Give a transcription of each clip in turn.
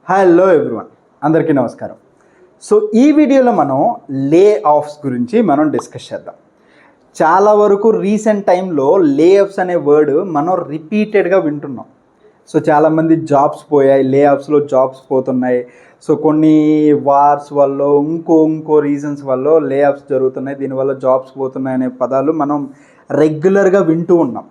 Hello everyone, అందరికీ నమస్కారం. So ఈ వీడియోలో మనం లే ఆఫ్స్ గురించి మనం డిస్కస్ చేద్దాం. చాలా వరకు రీసెంట్ టైంలో లే ఆఫ్స్ అనే వర్డ్ మనం రిపీటెడ్గా వింటున్నాం. సో చాలామంది జాబ్స్ పోయాయి, లే ఆఫ్స్లో జాబ్స్ పోతున్నాయి. సో కొన్ని వార్స్ వల్ల ఇంకో రీజన్స్ వల్ల లే ఆఫ్స్ జరుగుతున్నాయి, దీనివల్ల జాబ్స్ పోతున్నాయి అనే పదాలు మనం రెగ్యులర్గా వింటూ ఉన్నాం.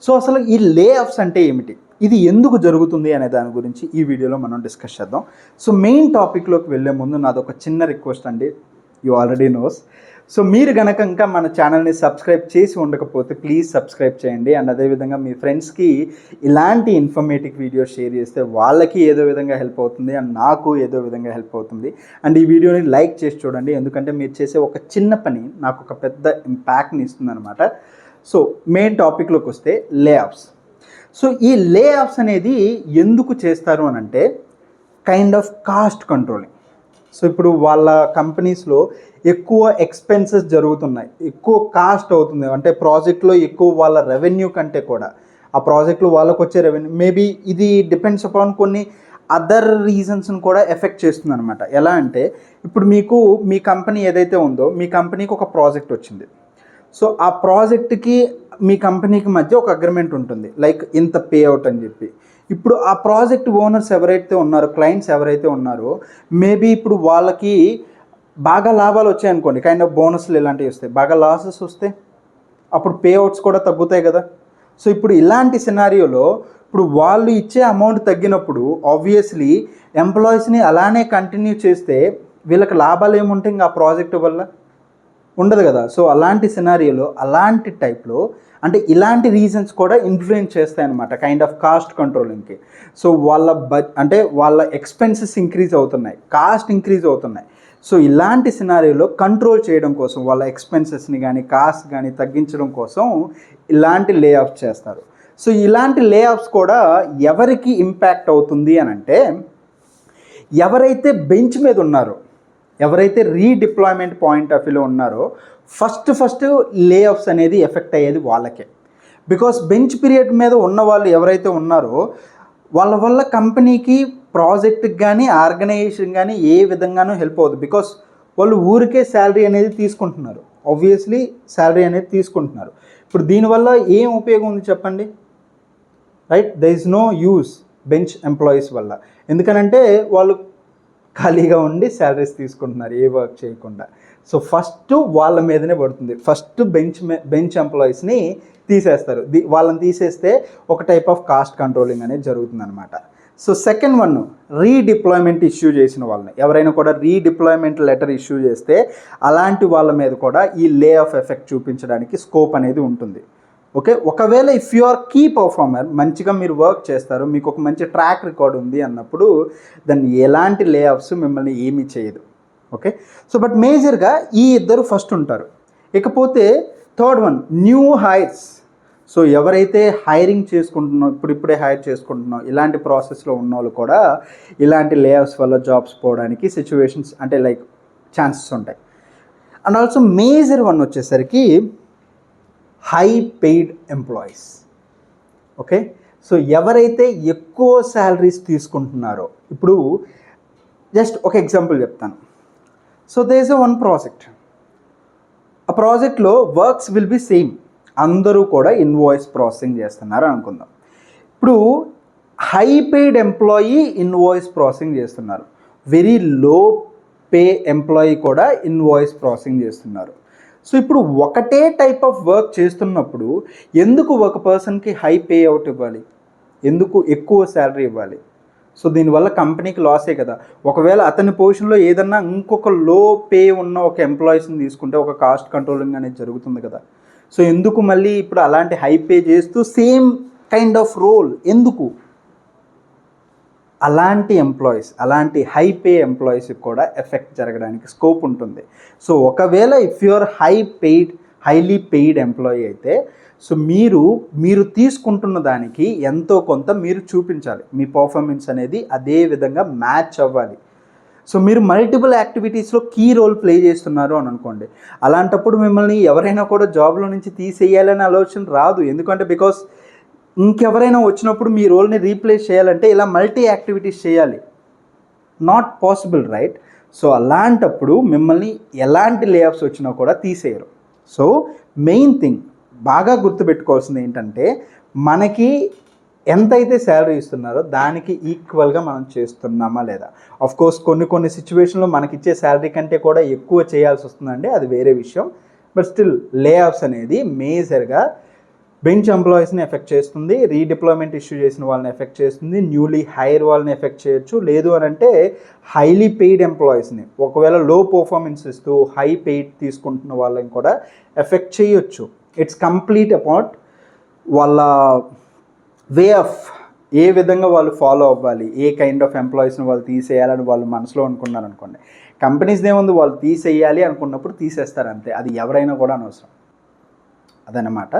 సో అసలు ఈ లే ఆఫ్స్ అంటే ఏమిటి, ఇది ఎందుకు జరుగుతుంది అనే దాని గురించి ఈ వీడియోలో మనం డిస్కస్ చేద్దాం. సో మెయిన్ టాపిక్లోకి వెళ్ళే ముందు నాది ఒక చిన్న రిక్వెస్ట్ అండి, యూ ఆల్రెడీ నోస్. సో మీరు కనుక ఇంకా మన ఛానల్ని సబ్స్క్రైబ్ చేసి ఉండకపోతే ప్లీజ్ సబ్స్క్రైబ్ చేయండి. అండ్ అదేవిధంగా మీ ఫ్రెండ్స్కి ఇలాంటి ఇన్ఫర్మేటివ్ వీడియోస్ షేర్ చేస్తే వాళ్ళకి ఏదో విధంగా హెల్ప్ అవుతుంది అండ్ నాకు ఏదో విధంగా హెల్ప్ అవుతుంది. అండ్ ఈ వీడియోని లైక్ చేసి చూడండి, ఎందుకంటే మీరు చేసే ఒక చిన్న పని నాకు ఒక పెద్ద ఇంపాక్ట్ని ఇస్తుంది అనమాట. సో మెయిన్ టాపిక్లోకి వస్తే లే ఆఫ్స్. సో ఈ లే ఆఫ్స్ అనేది ఎందుకు చేస్తారు అని అంటే kind of cost controlling. So ఇప్పుడు వాళ్ళ కంపెనీస్లో ఎక్కువ ఎక్స్పెన్సెస్ జరుగుతున్నాయి, ఎక్కువ కాస్ట్ అవుతుంది, అంటే ప్రాజెక్ట్లో ఎక్కువ వాళ్ళ రెవెన్యూ కంటే కూడా ఆ ప్రాజెక్ట్లో వాళ్ళకు వచ్చే రెవెన్యూ మేబీ ఇది డిపెండ్స్ అపాన్ కొన్ని అదర్ రీజన్స్ని కూడా ఎఫెక్ట్ చేస్తుంది అనమాట. ఎలా అంటే ఇప్పుడు మీకు మీ కంపెనీ ఏదైతే ఉందో మీ కంపెనీకి ఒక ప్రాజెక్ట్ వచ్చింది. సో ఆ ప్రాజెక్ట్కి మీ కంపెనీకి మధ్య ఒక అగ్రిమెంట్ ఉంటుంది, లైక్ ఇంత పే అవుట్ అని చెప్పి. ఇప్పుడు ఆ ప్రాజెక్ట్ ఓనర్స్ ఎవరైతే ఉన్నారో, క్లయింట్స్ ఎవరైతే ఉన్నారో, మేబీ ఇప్పుడు వాళ్ళకి బాగా లాభాలు వచ్చాయనుకోండి, కైండ్ ఆఫ్ బోనస్లు ఇలాంటివి వస్తాయి. బాగా లాసెస్ వస్తే అప్పుడు పే అవుట్స్ కూడా తగ్గుతాయి కదా. సో ఇప్పుడు ఇలాంటి సినారియోలో ఇప్పుడు వాళ్ళు ఇచ్చే అమౌంట్ తగ్గినప్పుడు ఆబ్వియస్లీ ఎంప్లాయీస్ని అలానే కంటిన్యూ చేస్తే వీళ్ళకి లాభాలు ఏముంటాయి ఇంకా ఆ ప్రాజెక్ట్ వల్ల? ఉండదు కదా. సో అలాంటి సినారియోలో అలాంటి టైప్లో అంటే ఇలాంటి రీజన్స్ కూడా ఇన్ఫ్లుయెన్స్ చేస్తాయి అనమాట కైండ్ ఆఫ్ కాస్ట్ కంట్రోలింగ్కి. సో వాళ్ళ అంటే వాళ్ళ ఎక్స్పెన్సెస్ ఇంక్రీజ్ అవుతున్నాయి, కాస్ట్ ఇంక్రీజ్ అవుతున్నాయి. సో ఇలాంటి సినారియోలో కంట్రోల్ చేయడం కోసం వాళ్ళ ఎక్స్పెన్సెస్ని కానీ కాస్ట్ కానీ తగ్గించడం కోసం ఇలాంటి లే ఆఫ్స్ చేస్తారు. సో ఇలాంటి లే ఆఫ్స్ కూడా ఎవరికి ఇంపాక్ట్ అవుతుంది అని అంటే ఎవరైతే బెంచ్ మీద ఉన్నారో, ఎవరైతే రీడిప్లాయ్మెంట్ పాయింట్ ఆఫ్ వ్యూలో ఉన్నారో ఫస్ట్ లే ఆఫ్స్ అనేది ఎఫెక్ట్ అయ్యేది వాళ్ళకే. బికాస్ బెంచ్ పీరియడ్ మీద ఉన్న వాళ్ళు ఎవరైతే ఉన్నారో వాళ్ళ వల్ల కంపెనీకి, ప్రాజెక్ట్కి కానీ ఆర్గనైజేషన్ కానీ ఏ విధంగానూ హెల్ప్ అవుతుంది. బికాస్ వాళ్ళు ఊరికే శాలరీ అనేది తీసుకుంటున్నారు, ఆబ్వియస్లీ శాలరీ అనేది తీసుకుంటున్నారు. ఇప్పుడు దీనివల్ల ఏం ఉపయోగం ఉంది చెప్పండి, right? There is no use bench employees వల్ల. ఎందుకనంటే వాళ్ళు ఖాళీగా ఉండి శాలరీస్ తీసుకుంటున్నారు ఏ వర్క్ చేయకుండా. సో ఫస్ట్ వాళ్ళ మీదనే పడుతుంది, ఫస్ట్ బెంచ్ ఎంప్లాయీస్ని తీసేస్తారు. వాళ్ళని తీసేస్తే ఒక టైప్ ఆఫ్ కాస్ట్ కంట్రోలింగ్ అనేది జరుగుతుంది అనమాట. So second one, redeployment issue చేసిన వాళ్ళని, ఎవరైనా కూడా రీడిప్లాయ్మెంట్ లెటర్ ఇష్యూ చేస్తే అలాంటి వాళ్ళ మీద కూడా ఈ లే ఆఫ్ ఎఫెక్ట్ చూపించడానికి స్కోప్ అనేది ఉంటుంది. ఓకే, ఒకవేళ if you are key performer, మంచిగా మీరు వర్క్ చేస్తారు, మీకు ఒక మంచి ట్రాక్ రికార్డ్ ఉంది అన్నప్పుడు దాన్ని ఎలాంటి లే ఆఫ్స్ మిమ్మల్ని ఏమీ చేయదు. ఓకే, సో బట్ మేజర్గా ఈ ఇద్దరు ఫస్ట్ ఉంటారు. ఇకపోతే third one, new heirs. So ఎవరైతే హైరింగ్ చేసుకుంటున్నాం, ఇప్పుడిప్పుడే హైర్ చేసుకుంటున్నాం, ఇలాంటి ప్రాసెస్లో ఉన్న వాళ్ళు కూడా ఇలాంటి లే ఆఫ్స్ వల్ల జాబ్స్ పోవడానికి సిచ్యువేషన్స్ అంటే లైక్ ఛాన్సెస్ ఉంటాయి. అండ్ ఆల్సో మేజర్ వన్ వచ్చేసరికి high paid employees. Okay, so ఎవరైతే ఎక్కువ శాలరీస్ తీసుకుంటున్నారో, ఇప్పుడు జస్ట్ ఒక ఎగ్జాంపుల్ చెప్తాను. So there is one project, ఆ ప్రాజెక్ట్లో వర్క్స్ విల్ బి సేమ్, అందరూ కూడా ఇన్వాయిస్ ప్రాసెసింగ్ చేస్తున్నారు అనుకుందాం. ఇప్పుడు high paid employee invoice processing చేస్తున్నారు, వెరీ లో పే ఎంప్లాయీ కూడా ఇన్వాయిస్ ప్రాసెసింగ్ చేస్తున్నారు. సో ఇప్పుడు ఒకటే టైప్ ఆఫ్ వర్క్ చేస్తున్నప్పుడు ఎందుకు ఒక పర్సన్కి హై పే అవుట్ ఇవ్వాలి, ఎందుకు ఎక్కువ శాలరీ ఇవ్వాలి? సో దీనివల్ల కంపెనీకి లాసే కదా. ఒకవేళ అతని పొజిషన్లో ఏదన్నా ఇంకొక లో పే ఉన్న ఒక ఎంప్లాయీస్ని తీసుకుంటే ఒక కాస్ట్ కంట్రోలింగ్ అనేది జరుగుతుంది కదా. సో ఎందుకు మళ్ళీ ఇప్పుడు అలాంటి హై పే చేస్తూ సేమ్ కైండ్ ఆఫ్ రోల్ ఎందుకు? అలాంటి ఎంప్లాయీస్, అలాంటి హై పే ఎంప్లాయీస్కి కూడా ఎఫెక్ట్ జరగడానికి స్కోప్ ఉంటుంది. సో ఒకవేళ if you are highly paid employee అయితే సో మీరు తీసుకుంటున్న దానికి ఎంతో కొంత మీరు చూపించాలి, మీ పర్ఫార్మెన్స్ అనేది అదే విధంగా మ్యాచ్ అవ్వాలి. సో మీరు మల్టిపుల్ యాక్టివిటీస్లో కీ రోల్ ప్లే చేస్తున్నారు అని అనుకోండి, అలాంటప్పుడు మిమ్మల్ని ఎవరైనా కూడా జాబ్లో నుంచి తీసేయాలనే ఆలోచన రాదు. ఎందుకంటే బికాస్ ఇంకెవరైనా వచ్చినప్పుడు మీ రోల్ని రీప్లేస్ చేయాలంటే ఇలా మల్టీ యాక్టివిటీస్ చేయాలి. Not possible, right? సో అలాంటప్పుడు మిమ్మల్ని ఎలాంటి లేఆఫ్స్ వచ్చినా కూడా తీసేయరు. సో మెయిన్ థింగ్ బాగా గుర్తుపెట్టుకోవాల్సింది ఏంటంటే, మనకి ఎంతైతే శాలరీ ఇస్తున్నారో దానికి ఈక్వల్గా మనం చేస్తున్నామా లేదా. ఆఫ్ కోర్స్ కొన్ని సిచ్యువేషన్లో మనకి ఇచ్చే శాలరీ కంటే కూడా ఎక్కువ చేయాల్సి వస్తుందండి, అది వేరే విషయం. బట్ స్టిల్ లేఆఫ్స్ అనేది మేజర్గా బెంచ్ ఎంప్లాయీస్ని ఎఫెక్ట్ చేస్తుంది, రీడిప్లాయ్మెంట్ ఇష్యూ చేసిన వాళ్ళని ఎఫెక్ట్ చేస్తుంది, న్యూలీ హైర్ వాళ్ళని ఎఫెక్ట్ చేయొచ్చు, లేదు అని అంటే హైలీ పెయిడ్ ఎంప్లాయీస్ని, ఒకవేళ లో పర్ఫార్మెన్స్ ఇస్తూ హై పెయిడ్ తీసుకుంటున్న వాళ్ళని కూడా ఎఫెక్ట్ చేయొచ్చు. ఇట్స్ కంప్లీట్ అబౌట్ వాళ్ళ వే ఆఫ్ ఏ విధంగా వాళ్ళు ఫాలో అవ్వాలి, ఏ కైండ్ ఆఫ్ ఎంప్లాయీస్ని వాళ్ళు తీసేయాలని వాళ్ళు మనసులో అనుకున్నారు అనుకోండి. కంపెనీస్ది ఏముంది, వాళ్ళు తీసేయాలి అనుకున్నప్పుడు తీసేస్తారు అంతే, అది ఎవరైనా కూడా అనవసరం, అదనమాట.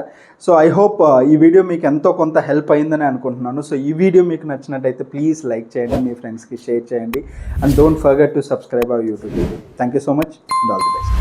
సో ఐ హోప్ ఈ వీడియో మీకు ఎంతో కొంత హెల్ప్ అయిందని అనుకుంటున్నాను. సో ఈ వీడియో మీకు నచ్చినట్టయితే ప్లీజ్ లైక్ చేయండి, మీ ఫ్రెండ్స్కి షేర్ చేయండి, and don't forget to subscribe our YouTube. Thank you so much and all the best.